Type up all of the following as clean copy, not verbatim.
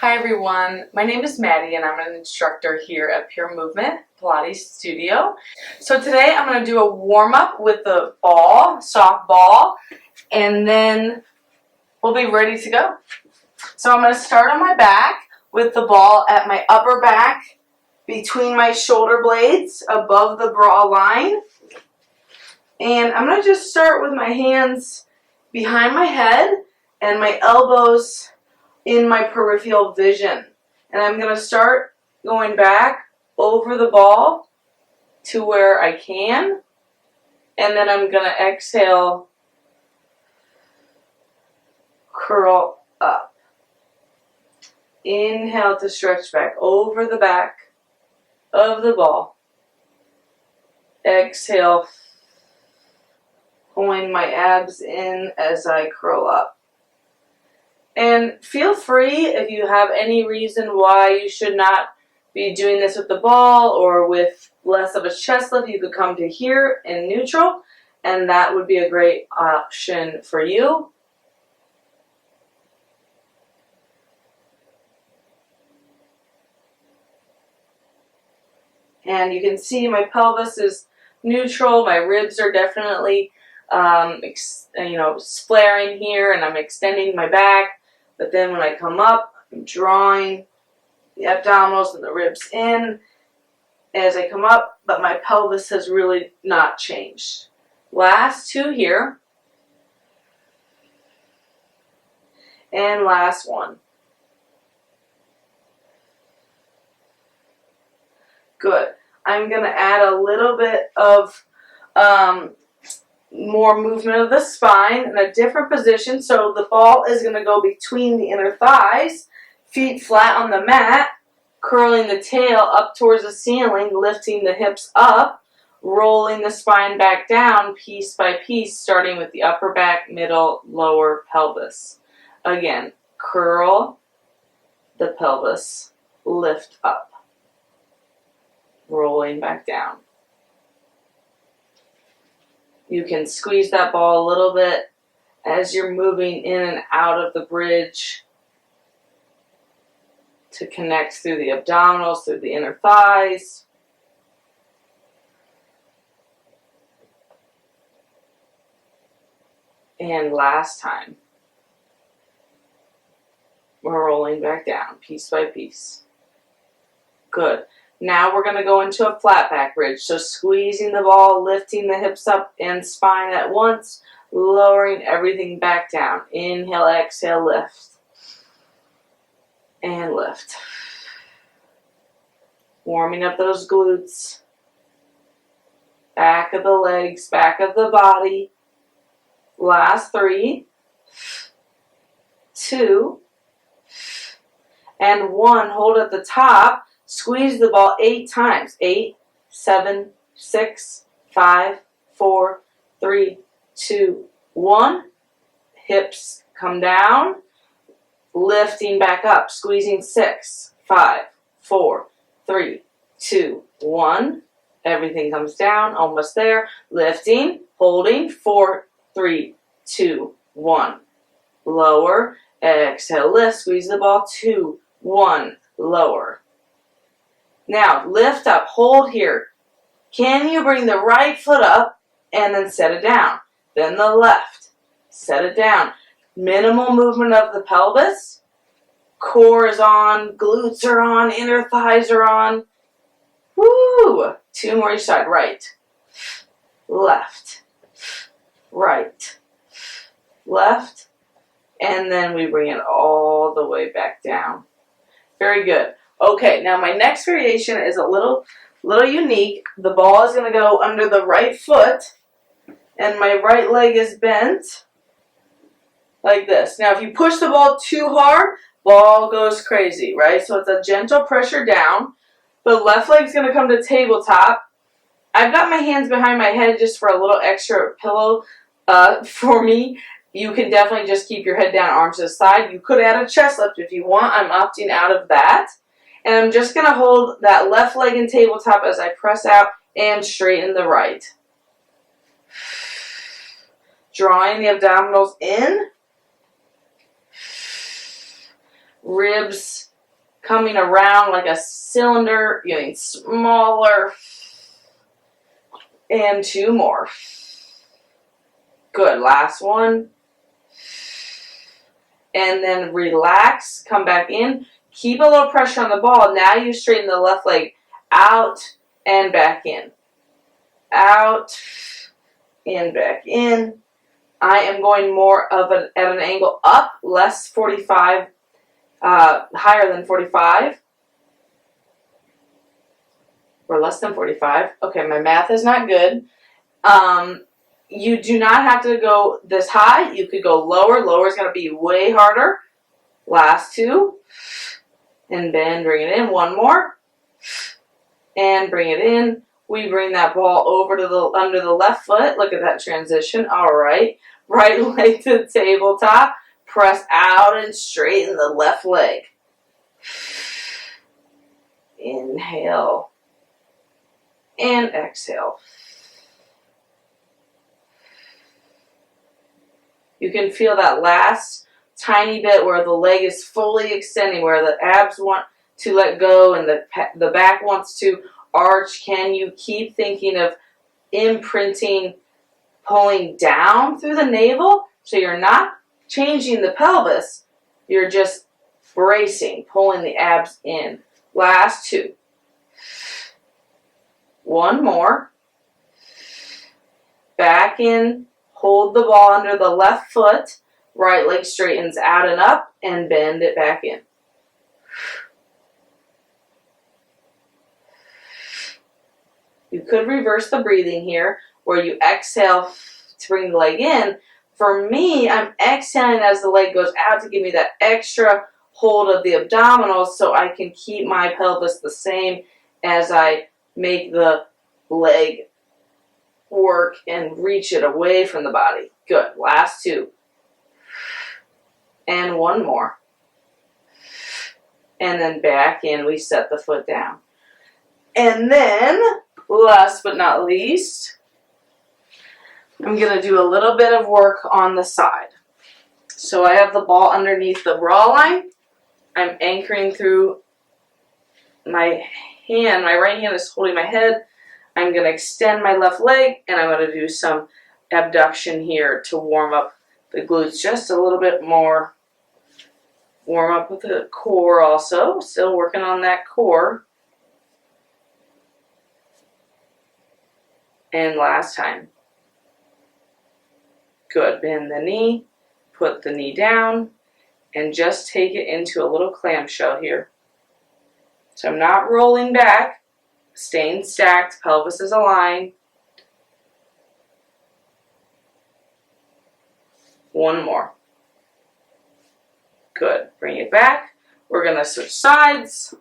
Hi everyone, my name is Maddie and I'm an instructor here at Pure Movement Pilates Studio. So today I'm going to do a warm-up with the ball, soft ball, and then we'll be ready to go. So I'm going to start on my back with the ball at my upper back between my shoulder blades above the bra line. And I'm going to just start with my hands behind my head and my elbows in my peripheral vision. And I'm going to start going back over the ball to where I can. And then I'm going to exhale, curl up. Inhale to stretch back over the back of the ball. Exhale, pulling my abs in as I curl up. And feel free, if you have any reason why you should not be doing this with the ball or with less of a chest lift, you could come to here in neutral, and that would be a great option for you. And you can see my pelvis is neutral, my ribs are definitely flaring here, and I'm extending my back. But then when I come up, I'm drawing the abdominals and the ribs in as I come up, but my pelvis has really not changed. Last two here. And last one. Good. I'm going to add a little bit of more movement of the spine in a different position. So the ball is going to go between the inner thighs, feet flat on the mat, curling the tail up towards the ceiling, lifting the hips up, rolling the spine back down piece by piece, starting with the upper back, middle, lower pelvis. Again, curl the pelvis, lift up, rolling back down. You can squeeze that ball a little bit as you're moving in and out of the bridge to connect through the abdominals, through the inner thighs. And last time. We're rolling back down piece by piece. Good. Now we're going to go into a flat back bridge. So squeezing the ball, lifting the hips up and spine at once, lowering everything back down. Inhale, exhale, lift. And lift. Warming up those glutes. Back of the legs, back of the body. Last 3, 2, and 1. Hold at the top. Squeeze the ball 8 times. 8, 7, 6, 5, 4, 3, 2, 1. Hips come down. Lifting back up. Squeezing 6, 5, 4, 3, 2, 1. Everything comes down. Almost there. Lifting. Holding. 4, 3, 2, 1. Lower. Exhale. Lift. Squeeze the ball. 2, 1. Lower. Now, lift up, hold here. Can you bring the right foot up and then set it down? Then the left. Set it down. Minimal movement of the pelvis. Core is on, glutes are on, inner thighs are on. Woo! 2 more each side. Right. Left. Right. Left. And then we bring it all the way back down. Very good. Okay, now my next variation is a little unique. The ball is going to go under the right foot, and my right leg is bent like this. Now, if you push the ball too hard, ball goes crazy, right? So it's a gentle pressure down. The left leg's going to come to tabletop. I've got my hands behind my head just for a little extra pillow for me. You can definitely just keep your head down, arms to the side. You could add a chest lift if you want. I'm opting out of that. And I'm just going to hold that left leg in tabletop as I press out and straighten the right. Drawing the abdominals in. Ribs Coming around like a cylinder, getting smaller. And 2 more. Good, last one. And then relax, come back in. Keep a little pressure on the ball. Now you straighten the left leg out and back in. Out and back in. I am going more of at an angle up, less 45, higher than 45. Or less than 45. Okay, my math is not good. You do not have to go this high. You could go lower. Lower is going to be way harder. Last 2. And then bring it in. 1 more. And bring it in. We bring that ball over to the under the left foot. Look at that transition. All right. Right leg to the tabletop. Press out and straighten the left leg. Inhale. And exhale. You can feel that last tiny bit where the leg is fully extending, where the abs want to let go and the back wants to arch. Can you keep thinking of imprinting, pulling down through the navel? So you're not changing the pelvis, you're just bracing, pulling the abs in. Last 2. 1 more. Back in. Hold the ball under the left foot. Right leg straightens out and up and bend it back in. You could reverse the breathing here where you exhale to bring the leg in. For me, I'm exhaling as the leg goes out to give me that extra hold of the abdominals so I can keep my pelvis the same as I make the leg work and reach it away from the body. Good. Last 2. And 1 more. And then back in, we set the foot down. And then, last but not least, I'm going to do a little bit of work on the side. So I have the ball underneath the raw line. I'm anchoring through my hand. My right hand is holding my head. I'm going to extend my left leg, and I'm going to do some abduction here to warm up the glutes just a little bit more. Warm up with the core also. Still working on that core. And last time. Good. Bend the knee. Put the knee down. And just take it into a little clamshell here. So I'm not rolling back. Staying stacked, pelvis is aligned. 1 more. Good. Bring it back. We're going to switch sides.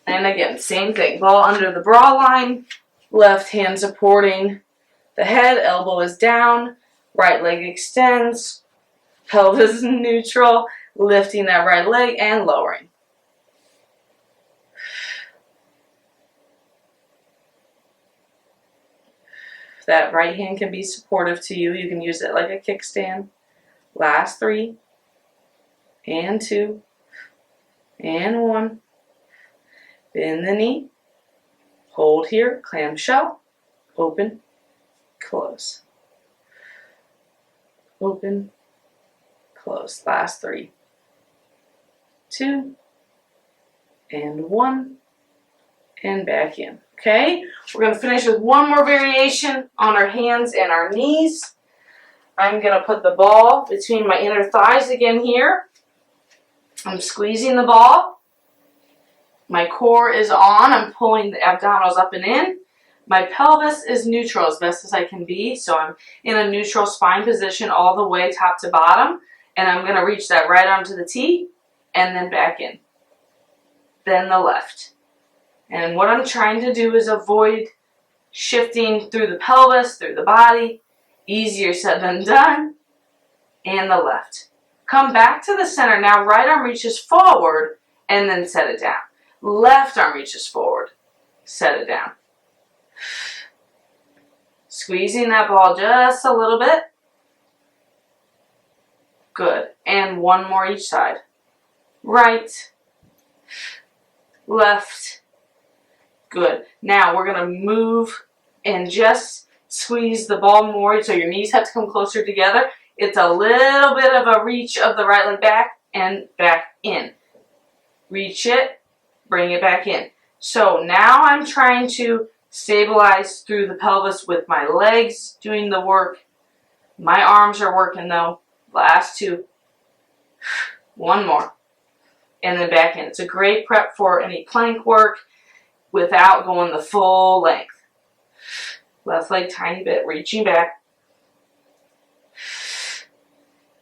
And again, same thing. Ball under the bra line. Left hand supporting the head. Elbow is down. Right leg extends. Pelvis neutral. Lifting that right leg and lowering. That right hand can be supportive to you. You can use it like a kickstand. Last 3. And 2. And 1. Bend the knee. Hold here. Clamshell. Open. Close. Open. Close. Last 3. 2. And 1. And back in. Okay, we're going to finish with 1 more variation on our hands and our knees. I'm going to put the ball between my inner thighs again here. I'm squeezing the ball. My core is on. I'm pulling the abdominals up and in. My pelvis is neutral as best as I can be. So I'm in a neutral spine position all the way top to bottom. And I'm going to reach that right arm to the T and then back in. Then the left. And what I'm trying to do is avoid shifting through the pelvis, through the body. Easier said than done. And the left. Come back to the center. Now right arm reaches forward and then set it down. Left arm reaches forward. Set it down. Squeezing that ball just a little bit. Good. And And one more each side. Right, left. Good. Now we're going to move and just squeeze the ball more so your knees have to come closer together. It's a little bit of a reach of the right leg back and back in. Reach it, bring it back in. So now I'm trying to stabilize through the pelvis with my legs doing the work. My arms are working though. Last two. One more. And then back in. It's a great prep for any plank work without going the full length. Left leg tiny bit, reaching back.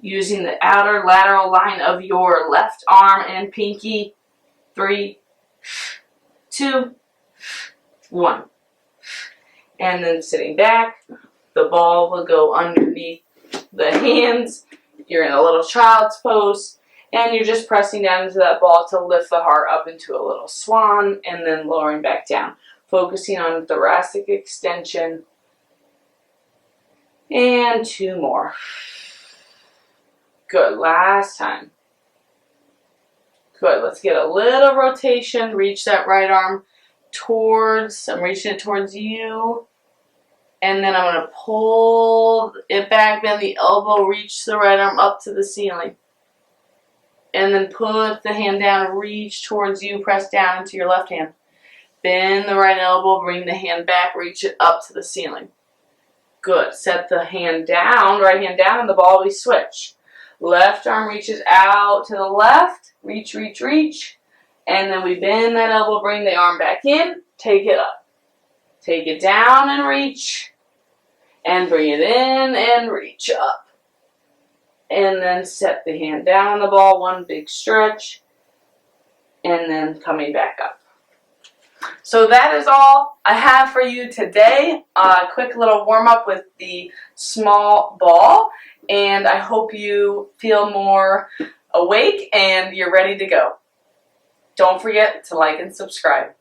Using the outer lateral line of your left arm and pinky. 3, 2, 1. And then sitting back, the ball will go underneath the hands. You're in a little child's pose, and you're just pressing down into that ball to lift the heart up into a little swan, and then lowering back down. Focusing on thoracic extension. And 2 more. Good, last time. Good, let's get a little rotation. Reach that right arm towards, I'm reaching it towards you. And then I'm going to pull it back, bend the elbow, reach the right arm up to the ceiling. And then put the hand down, reach towards you, press down into your left hand. Bend the right elbow, bring the hand back, reach it up to the ceiling. Good, set the hand down, right hand down, and the ball we switch. Left arm reaches out to the left, reach, reach, reach. And then we bend that elbow, bring the arm back in, take it up. Take it down and reach. And bring it in and reach up. And then set the hand down on the ball, one big stretch. And then coming back up. So that is all I have for you today. A quick little warm up with the small ball. And I hope you feel more awake and you're ready to go. Don't forget to like and subscribe.